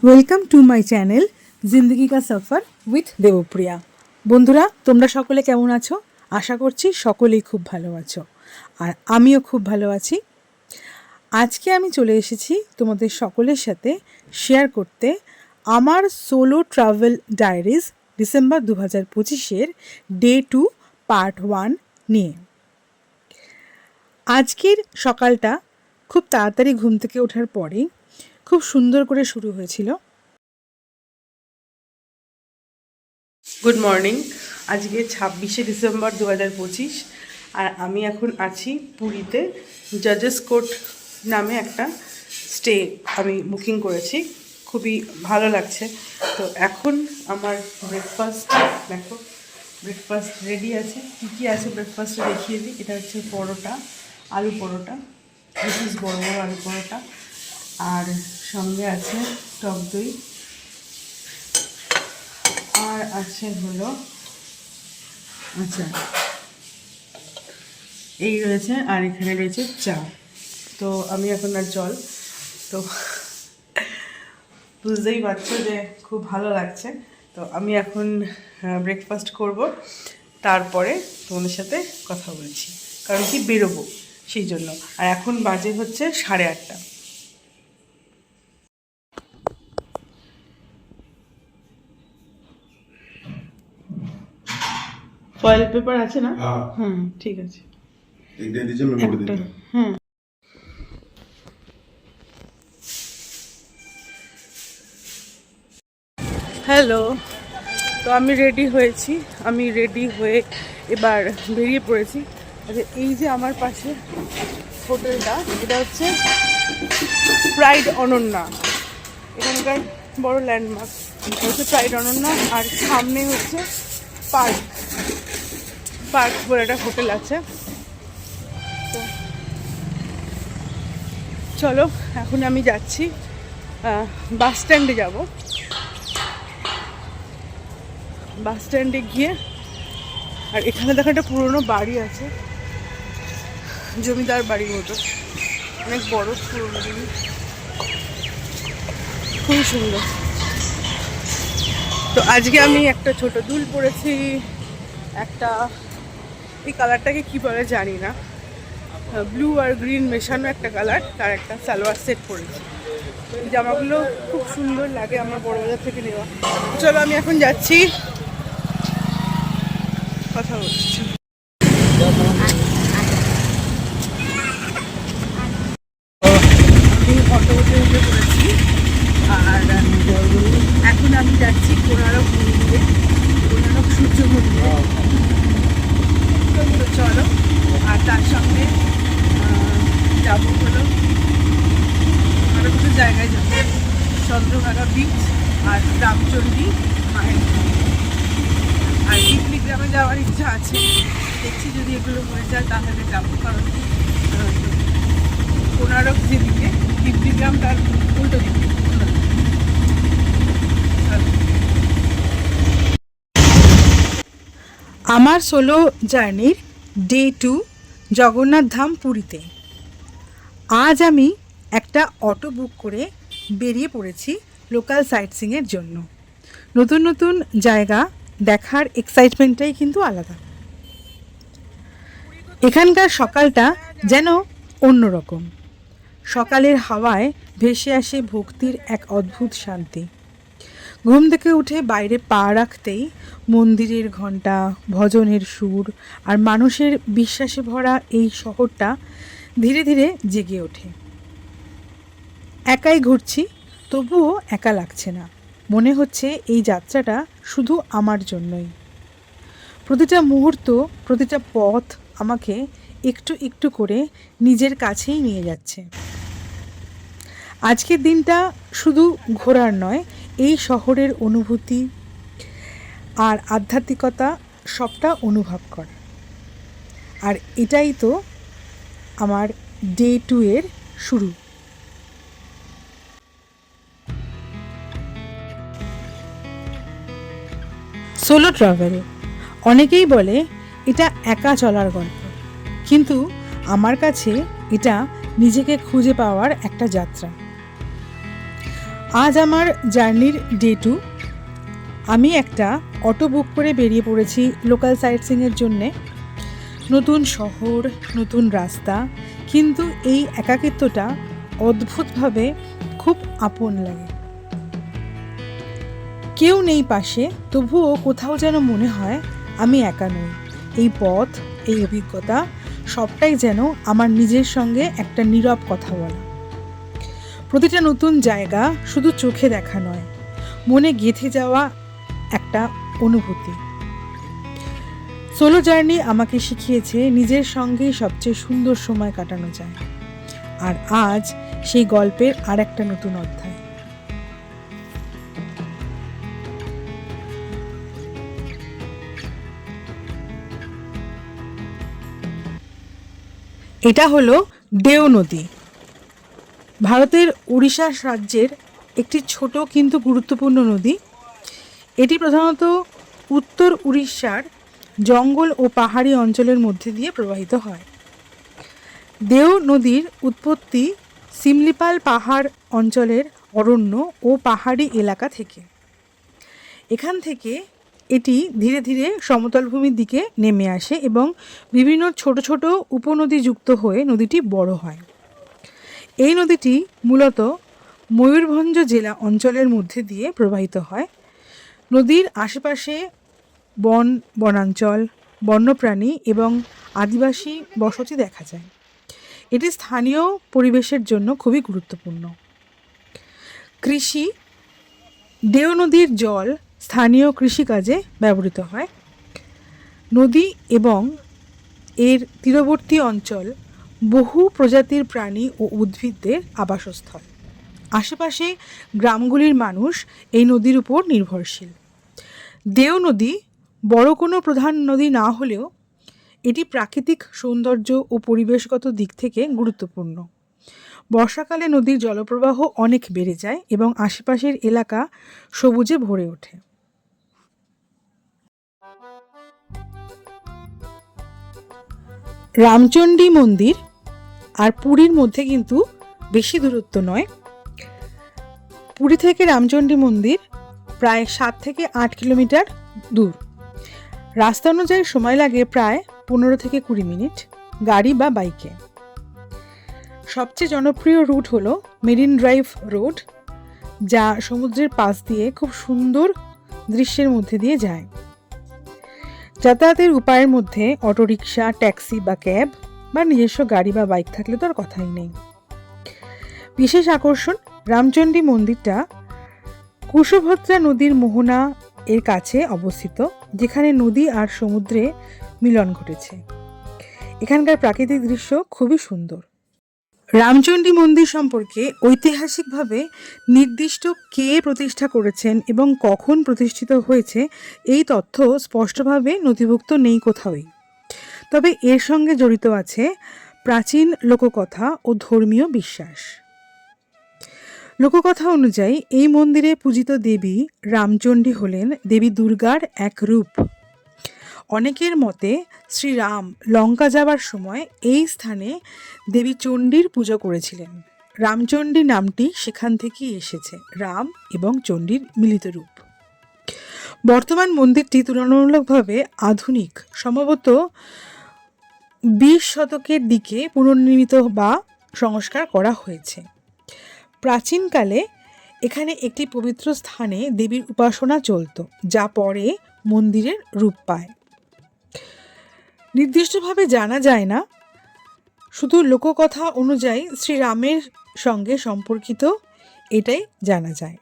Welcome to my channel জিন্দগি কা সফর উইথ দেবপ্রিয়া। বন্ধুরা, তোমরা সকলে কেমন আছো? আশা করছি সকলেই খুব ভালো আছো, আর আমিও খুব ভালো আছি। আজকে আমি চলে এসেছি তোমাদের সকলের সাথে শেয়ার করতে আমার সোলো ট্রাভেল ডায়েরিজ ডিসেম্বর 2025-এর ডে 2 পার্ট 1 নিয়ে। আজকের সকালটা খুব তাড়াতাড়ি ঘুম থেকে ওঠার পরেই খুব সুন্দর করে শুরু হয়েছিল। Good morning. আজকে 26শে ডিসেম্বর 2025, আর আমি এখন আছি পুরীতে। জাজেস কোর্ট নামে একটা স্টে আমি বুকিং করেছি, খুবই ভালো লাগছে। তো এখন আমার ব্রেকফাস্ট, দেখো ব্রেকফাস্ট রেডি আছে। কী কী আছে ব্রেকফাস্টে দেখিয়ে দিই। এটা হচ্ছে পরোটা, আলু পরোটা, বিশেষ বড় বড় আলু পরোটা, আর সঙ্গে আছে টক দই, আর আছে হলো আচ্ছা এই রয়েছে, আর এখানে রয়েছে চা। তো আমি এখন আর জল, তো বুঝতেই পারছো যে খুব ভালো লাগছে। তো আমি এখন ব্রেকফাস্ট করব, তারপরে তোমাদের সাথে কথা বলছি, কারণ কি বেরোবো সেই জন্য। আর এখন বাজে হচ্ছে 8:30। ফয়েল পেপার আছে না? হ্যাঁ ঠিক আছে। হ্যাঁ হ্যালো, তো আমি রেডি হয়েছি। আমি রেডি হয়ে এবার বেরিয়ে পড়েছি। আচ্ছা, এই যে আমার পাশে হোটেলটা, এটা হচ্ছে প্রাইড অনন্যা, এখানকার বড় ল্যান্ডমার্ক হচ্ছে প্রাইড অনন্যা। আর সামনে হচ্ছে পার্ক বলে একটা হোটেল আছে। তো চলো, এখন আমি যাচ্ছি বাস স্ট্যান্ডে যাব। বাস স্ট্যান্ডে গিয়ে, আর এখানে দেখো একটা পুরোনো বাড়ি আছে, জমিদার বাড়ির মতো, অনেক বড় পুরোনো জিনিস, খুবই সুন্দর। তো আজকে আমি একটা ছোট দুল পরেছি, একটা এই কালারটাকে কি বলে জানি না, ব্লু আর গ্রিন মেশানো একটা কালার, তার একটা সালোয়ার সেট পরেছি। এই জামাগুলো খুব সুন্দর লাগে, আমার বড়বাজার থেকে নেওয়া। চলো আমি এখন যাচ্ছি, কথা বলছি। অটোতে উঠে পড়েছি, আর এখন আমি যাচ্ছি কোণারক মন্দিরে, কোণারক সূর্য মন্দিরে। তো চলো, আর তার সঙ্গে যাবো হলো আরও কিছু জায়গায় যাবো, চন্দ্রভাগা বিচ আর রামচন্ডী মায়ের মন্দির। আর পিকনিক গ্রামে যাওয়ার ইচ্ছা আছে, দেখছি যদি এগুলো হয়ে যায় তাহলে যাবো। কারণ কোণারক যেদিকে, পিকনিক গ্রাম তার উল্টো দিকে। আমার সোলো জার্নির ডে 2 জগন্নাথ ধাম পুরীতে। আজ আমি একটা অটো বুক করে বেরিয়ে পড়েছি লোকাল সাইটসিংয়ের জন্য। নতুন নতুন জায়গা দেখার এক্সাইটমেন্টটাই কিন্তু আলাদা। এখানকার সকালটা যেন অন্যরকম। সকালের হাওয়ায় ভেসে আসে ভক্তির এক অদ্ভুত শান্তি। ঘুম থেকে উঠে বাইরে পা রাখতেই মন্দিরের ঘণ্টা, ভজনের সুর আর মানুষের বিশ্বাসে ভরা এই শহরটা ধীরে ধীরে জেগে ওঠে। একাই ঘুরছি, তবুও একা লাগছে না। মনে হচ্ছে এই যাত্রাটা শুধু আমার জন্যই। প্রতিটা মুহূর্ত, প্রতিটা পথ আমাকে একটু একটু করে নিজের কাছেই নিয়ে যাচ্ছে। আজকের দিনটা শুধু ঘোরার নয়, এই শহরের অনুভূতি আর আধ্যাত্মিকতা সবটা অনুভব করা। আর এটাই তো আমার ডে 2 এর শুরু। সোলো ট্রাভেল, অনেকেই বলে এটা একা চলার গল্প, কিন্তু আমার কাছে এটা নিজেকে খুঁজে পাওয়ার একটা যাত্রা। আজ আমার জার্নির ডে 2। আমি একটা অটো বুক করে বেরিয়ে পড়েছি লোকাল সাইট সিইংয়ের জন্যে। নতুন শহর, নতুন রাস্তা, কিন্তু এই একাকিত্বটা অদ্ভুতভাবে খুব আপন লাগে। কেউ নেই পাশে, তবুও কোথাও যেন মনে হয় আমি একা নই। এই পথ, এই অভিজ্ঞতা সবটাই যেন আমার নিজের সঙ্গে একটা নীরব কথা বলা। প্রতিটা নতুন জায়গা শুধু চোখে দেখা নয়, মনে গেঁথে যাওয়া একটা অনুভূতি। সোলো জার্নি আমাকে শিখিয়েছে নিজের সঙ্গেই সবচেয়ে সুন্দর সময় কাটানো যায়। আর আজ সেই গল্পের আর একটা নতুন অধ্যায়। এটা হলো দেও নদী, ভারতের উড়িষ্যা রাজ্যের একটি ছোট কিন্তু গুরুত্বপূর্ণ নদী। এটি প্রধানত উত্তর উড়িষ্যার জঙ্গল ও পাহাড়ি অঞ্চলের মধ্যে দিয়ে প্রবাহিত হয়। দেও নদীর উৎপত্তি সিমলিপাল পাহাড় অঞ্চলের অরণ্য ও পাহাড়ি এলাকা থেকে। এখান থেকে এটি ধীরে ধীরে সমতল ভূমির দিকে নেমে আসে এবং বিভিন্ন ছোট ছোট উপনদী যুক্ত হয়ে নদীটি বড় হয়। এই নদীটি মূলত ময়ূরভঞ্জ জেলা অঞ্চলের মধ্যে দিয়ে প্রবাহিত হয়। নদীর আশেপাশে বনাঞ্চল, বন্যপ্রাণী এবং আদিবাসী বসতি দেখা যায়। এটি স্থানীয় পরিবেশের জন্য খুবই গুরুত্বপূর্ণ। কৃষি, দেও নদীর জল স্থানীয় কৃষিকাজে ব্যবহৃত হয়। নদী এবং এর তীরবর্তী অঞ্চল বহু প্রজাতির প্রাণী ও উদ্ভিদদের আবাসস্থল। আশেপাশে গ্রামগুলির মানুষ এই নদীর উপর নির্ভরশীল। দেও নদী বড় কোনো প্রধান নদী না হলেও এটি প্রাকৃতিক সৌন্দর্য ও পরিবেশগত দিক থেকে গুরুত্বপূর্ণ। বর্ষাকালে নদীর জলপ্রবাহ অনেক বেড়ে যায় এবং আশেপাশের এলাকা সবুজে ভরে ওঠে। রামচণ্ডী মন্দির আর পুরীর মধ্যে কিন্তু বেশি দূরত্ব নয়। পুরী থেকে রামচণ্ডী মন্দির প্রায় 7 থেকে 8 কিলোমিটার দূর। রাস্তা অনুযায়ী সময় লাগে প্রায় 15 থেকে 20 মিনিট গাড়ি বা বাইকে। সবচেয়ে জনপ্রিয় রুট হলো মেরিন ড্রাইভ রোড, যা সমুদ্রের পাশ দিয়ে খুব সুন্দর দৃশ্যের মধ্যে দিয়ে যায়। যাতায়াতের উপায়ের মধ্যে অটোরিকশা, ট্যাক্সি বা ক্যাব বা নিজস্ব গাড়ি বা বাইক থাকলে তো আর কথাই নেই। বিশেষ আকর্ষণ, রামচণ্ডী মন্দিরটা কুশভদ্রা নদীর মোহনা এর কাছে অবস্থিত, যেখানে নদী আর সমুদ্রে মিলন ঘটেছে। এখানকার প্রাকৃতিক দৃশ্য খুবই সুন্দর। রামচণ্ডী মন্দির সম্পর্কে ঐতিহাসিকভাবে নির্দিষ্ট কে প্রতিষ্ঠা করেছেন এবং কখন প্রতিষ্ঠিত হয়েছে এই তথ্য স্পষ্টভাবে নথিভুক্ত নেই কোথাওই। তবে এর সঙ্গে জড়িত আছে প্রাচীন লোককথা ও ধর্মীয় বিশ্বাস। লোককথা অনুযায়ী এই মন্দিরে পূজিত দেবী রামচণ্ডী হলেন দেবী দুর্গার এক রূপ। অনেকের মতে শ্রীরাম লঙ্কা যাবার সময় এই স্থানে দেবী চণ্ডীর পুজো করেছিলেন। রামচণ্ডী নামটি সেখান থেকেই এসেছে, রাম এবং চণ্ডীর মিলিত রূপ। বর্তমান মন্দিরটি তুলনামূলকভাবে আধুনিক, সম্ভবত 20 শতকের দিকে পুনর্নির্মিত বা সংস্কার করা হয়েছে। প্রাচীনকালে এখানে একটি পবিত্র স্থানে দেবীর উপাসনা চলত, যা পরে মন্দিরের রূপ পায়। নির্দিষ্টভাবে জানা যায় না, শুধু লোককথা অনুযায়ী শ্রীরামের সঙ্গে সম্পর্কিত এটাই জানা যায়।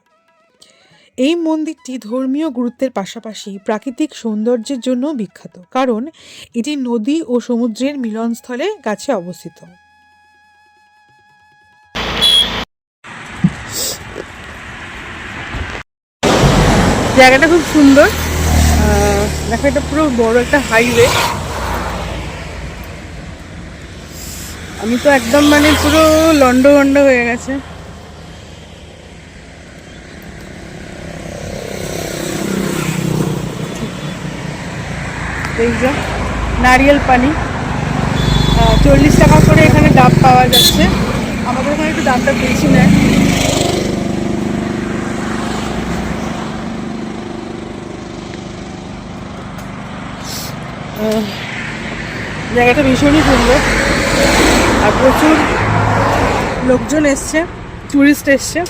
এই মন্দিরটি ধর্মীয় গুরুত্বের পাশাপাশি প্রাকৃতিক সৌন্দর্যের জন্য বিখ্যাত, কারণ এটি নদী ও সমুদ্রের মিলনস্থলের কাছে অবস্থিত। জায়গাটা খুব সুন্দর। দেখো, এটা পুরো বড় একটা হাইওয়ে। আমি তো একদম পুরো লন্ড হয়ে গেছে। এই যে নারিয়েল পানি 40 টাকা করে এখানে ডাব পাওয়া যাচ্ছে। আমাদের এখানে একটু দামটা বেশি নেয়। জায়গাটা ভীষণই সুন্দর আর প্রচুর লোকজন এসছে, টুরিস্ট এসছে।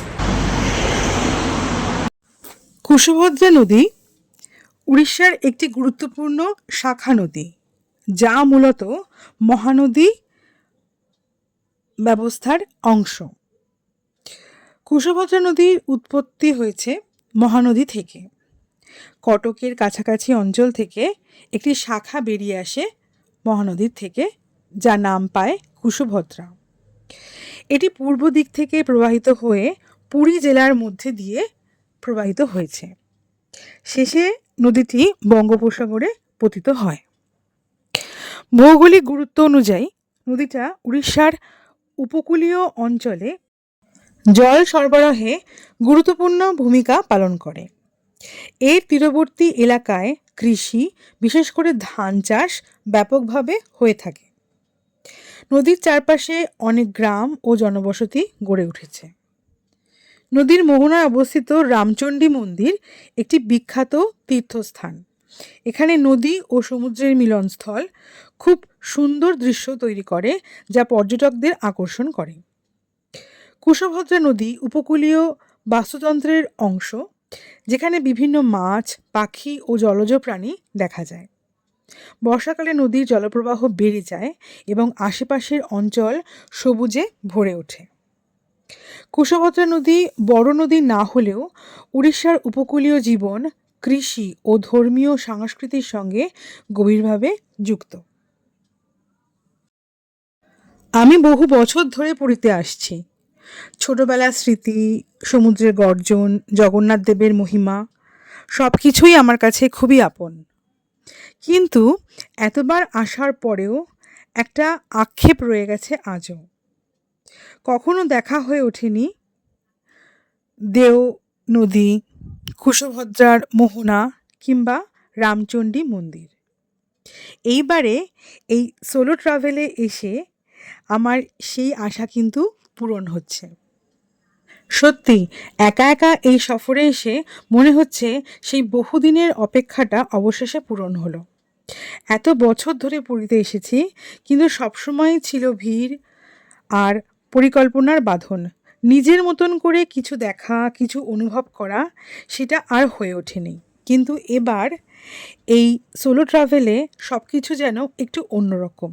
কুশভদ্রা নদী উড়িষ্যার একটি গুরুত্বপূর্ণ শাখা নদী, যা মূলত মহানদী ব্যবস্থার অংশ। কুশভদ্রা নদীর উৎপত্তি হয়েছে মহানদী থেকে। কটকের কাছাকাছি অঞ্চল থেকে একটি শাখা বেরিয়ে আসে মহানদীর থেকে, যা নাম পায় কুশভদ্রা। এটি পূর্ব দিক থেকে প্রবাহিত হয়ে পুরী জেলার মধ্যে দিয়ে প্রবাহিত হয়েছে। শেষে নদীটি বঙ্গোপসাগরে পতিত হয়। ভৌগোলিক গুরুত্ব অনুযায়ী নদীটা উড়িষ্যার উপকূলীয় অঞ্চলে জল সরবরাহে গুরুত্বপূর্ণ ভূমিকা পালন করে। এর তীরবর্তী এলাকায় কৃষি, বিশেষ করে ধান চাষ ব্যাপকভাবে হয়ে থাকে। নদীর চারপাশে অনেক গ্রাম ও জনবসতি গড়ে উঠেছে। নদীর মোহনায় অবস্থিত রামচণ্ডী মন্দির একটি বিখ্যাত তীর্থস্থান। এখানে নদী ও সমুদ্রের মিলনস্থল খুব সুন্দর দৃশ্য তৈরি করে, যা পর্যটকদের আকর্ষণ করে। কুশভদ্রা নদী উপকূলীয় বাস্তুতন্ত্রের অংশ, যেখানে বিভিন্ন মাছ, পাখি ও জলজ প্রাণী দেখা যায়। বর্ষাকালে নদীর জলপ্রবাহ বেড়ে যায় এবং আশেপাশের অঞ্চল সবুজে ভরে ওঠে। কুশভদ্রা নদী বড় নদী না হলেও উড়িষ্যার উপকূলীয় জীবন, কৃষি ও ধর্মীয় সংস্কৃতির সঙ্গে গভীরভাবে যুক্ত। আমি বহু বছর ধরে পুরীতে আসছি। ছোটবেলার স্মৃতি, সমুদ্রের গর্জন, জগন্নাথ দেবের মহিমা সব কিছুই আমার কাছে খুবই আপন। কিন্তু এতবার আসার পরেও একটা আক্ষেপ রয়ে গেছে আজও। কখনো দেখা হয়ে ওঠেনি দেও নদী, কুশভদ্রার মোহনা কিংবা রামচণ্ডী মন্দির। এইবারে এই সোলো ট্রাভেলে এসে আমার সেই আশা কিন্তু পূরণ হচ্ছে। সত্যি একা একা এই সফরে এসে মনে হচ্ছে সেই বহুদিনের অপেক্ষাটা অবশেষে পূরণ হলো। এত বছর ধরে পুরীতে এসেছি, কিন্তু সবসময় ছিল ভিড় আর পরিকল্পনার বাঁধন। নিজের মতন করে কিছু দেখা, কিছু অনুভব করা, সেটা আর হয়ে ওঠেনি। কিন্তু এবার এই সোলো ট্রাভেলে সব কিছু যেন একটু অন্যরকম।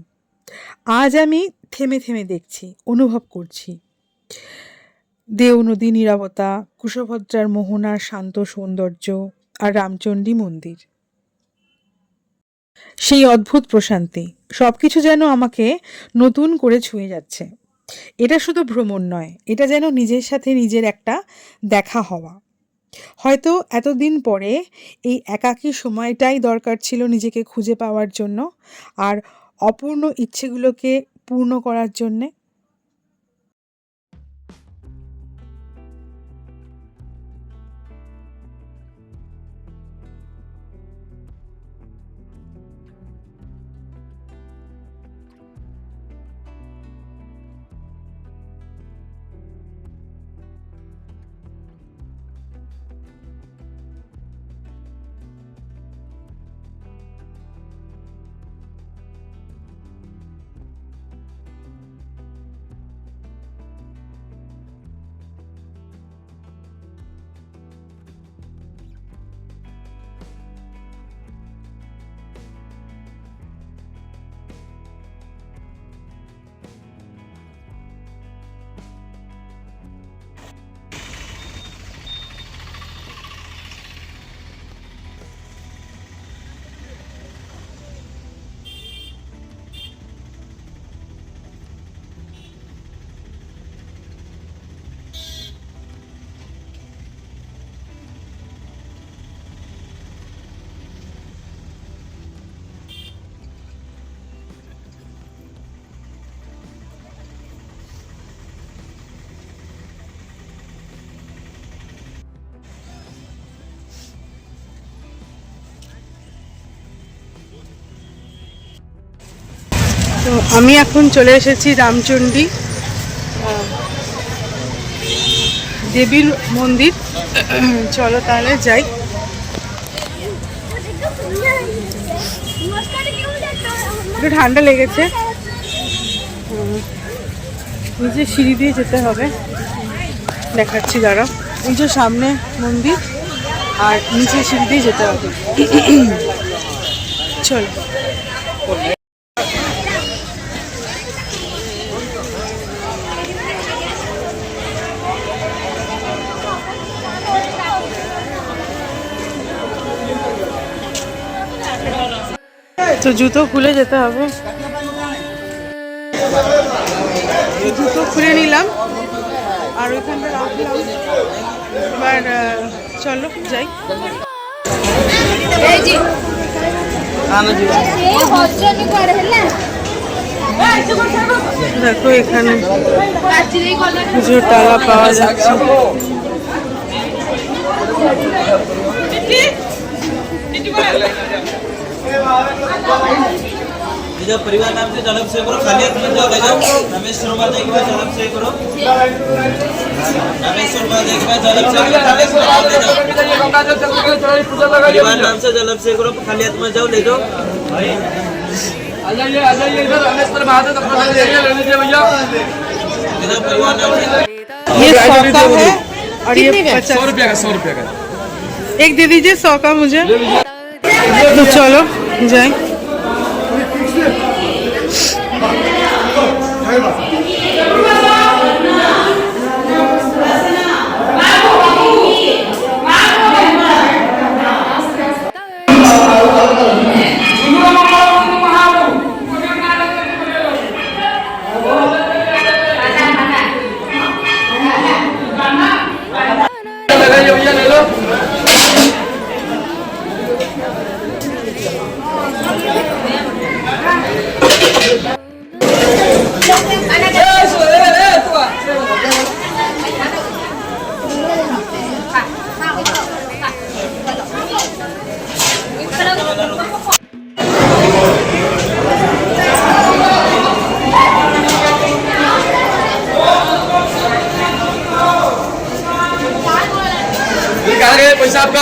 আজ আমি থেমে থেমে দেখছি, অনুভব করছি দেও নদী নীরবতা, কুশভদ্রার মোহনার শান্ত সৌন্দর্য আর রামচণ্ডী মন্দির। সেই অদ্ভুত প্রশান্তি, সব কিছু যেন আমাকে নতুন করে ছুঁয়ে যাচ্ছে। এটা শুধু ভ্রমণ নয়, এটা যেন নিজের সাথে নিজের একটা দেখা হওয়া। হয়তো এতদিন পরে এই একাকী সময়টাই দরকার ছিল নিজেকে খুঁজে পাওয়ার জন্য আর অপূর্ণ ইচ্ছেগুলোকে পূর্ণ করার জন্যে। তো আমি এখন চলে এসেছি রামচণ্ডী দেবীর মন্দির। চলো তাহলে যাই। একটু ঠান্ডা লেগেছে। নিচে সিঁড়ি দিয়ে যেতে হবে, দেখাচ্ছি দাঁড়া। এই যে সামনে মন্দির, আর নিচে সিঁড়ি দিয়ে যেতে হবে। চলো। তো জুতো খুলে যেতে হবে, জুতো খুলে নিলাম আর ওইখানটা রাখলাম। এবার চলো যাই। দেখো এখানে পুজোর ডালা পাওয়া যাচ্ছে। परिवार नाम से जलम से करो, खाली हाथ में जाओ, ले जाओ। रामेश्वर बाजे के बाद जलम से करो, रामेश्वर बाजे के बाद जलम से करो, परिवार नाम से जलम से करो, खाली हाथ में जाओ, ले जाओ। आ जाइए इधर रामेश्वर महादेव अपना लेने दीजिए भैया। इधर परिवार नाम से ये 100 का है और ये 100 रुपया का, 100 रुपया का एक दे दीजिए, 100 का मुझे। तो चलो जाए। पैसा आपका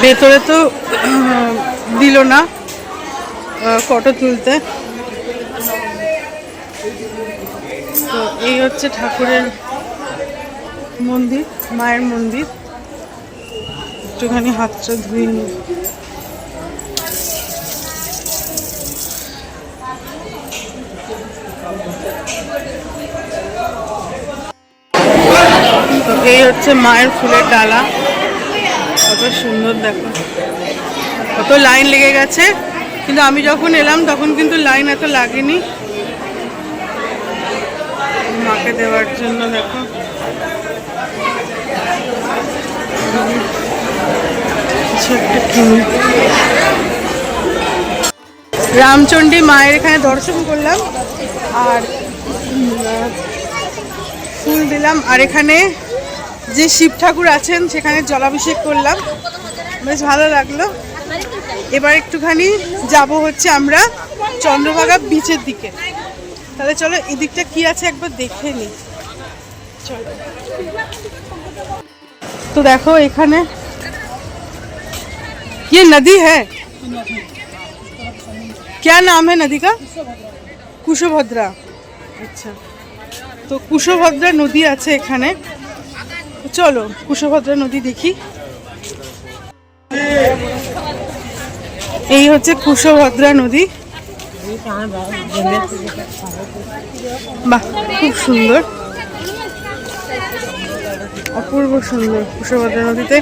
ভেতরে তো দিল না ফটো তুলতে। তো এই হচ্ছে ঠাকুরের মন্দির, মায়ের মন্দির। একটুখানি হাতটা ধুয়ে নিই। তো এই হচ্ছে মায়ের ফুলের ডালা, কত সুন্দর দেখো। কত লাইন লেগে গেছে, কিন্তু আমি যখন এলাম তখন কিন্তু লাইন এত লাগেনি মাকে দেওয়ার জন্য। দেখো রামচণ্ডী মায়ের এখানে দর্শন করলাম আর ফুল দিলাম, আর এখানে যে শিব ঠাকুর আছেন সেখানে জলাভিষেক করলাম, বেশ ভালো লাগলো। এবার একটুখানি যাব হচ্ছে আমরা চন্দ্রভাগা বিচের দিকে। তাহলে চলো এই দিকটা কি আছে একবার দেখে নিই। চলো। তো দেখো এখানে ये नदी है, क्या नाम है नदी का? कुशभद्रा। अच्छा, তো কুশভদ্রা নদী আছে এখানে। চলো কুশভদ্রা নদী দেখি। এই হচ্ছে কুশভদ্রা নদী। বাহ, খুব সুন্দর, অপূর্ব সুন্দর কুশভদ্রা নদীতে।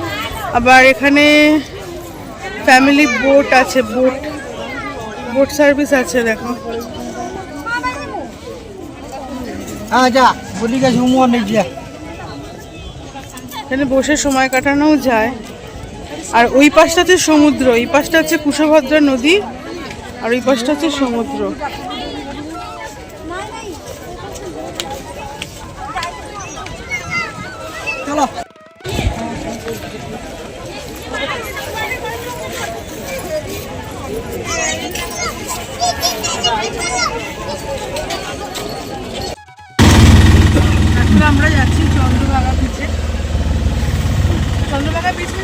আবার এখানে ফ্যামিলি বোট আছে, বোট সার্ভিস আছে। দেখো আচ্ছা বলি গেছে উমর নেই যা এখানে বসে সময় কাটানোও যায়। আর ওই পাশটা হচ্ছে সমুদ্র, এই পাশটা হচ্ছে কুশভদ্রা নদী, আর ওই পাশটা হচ্ছে সমুদ্র। এখন আমরা যাচ্ছি চন্দ্রভাগা বিচে। চন্দ্রভাগা বিচে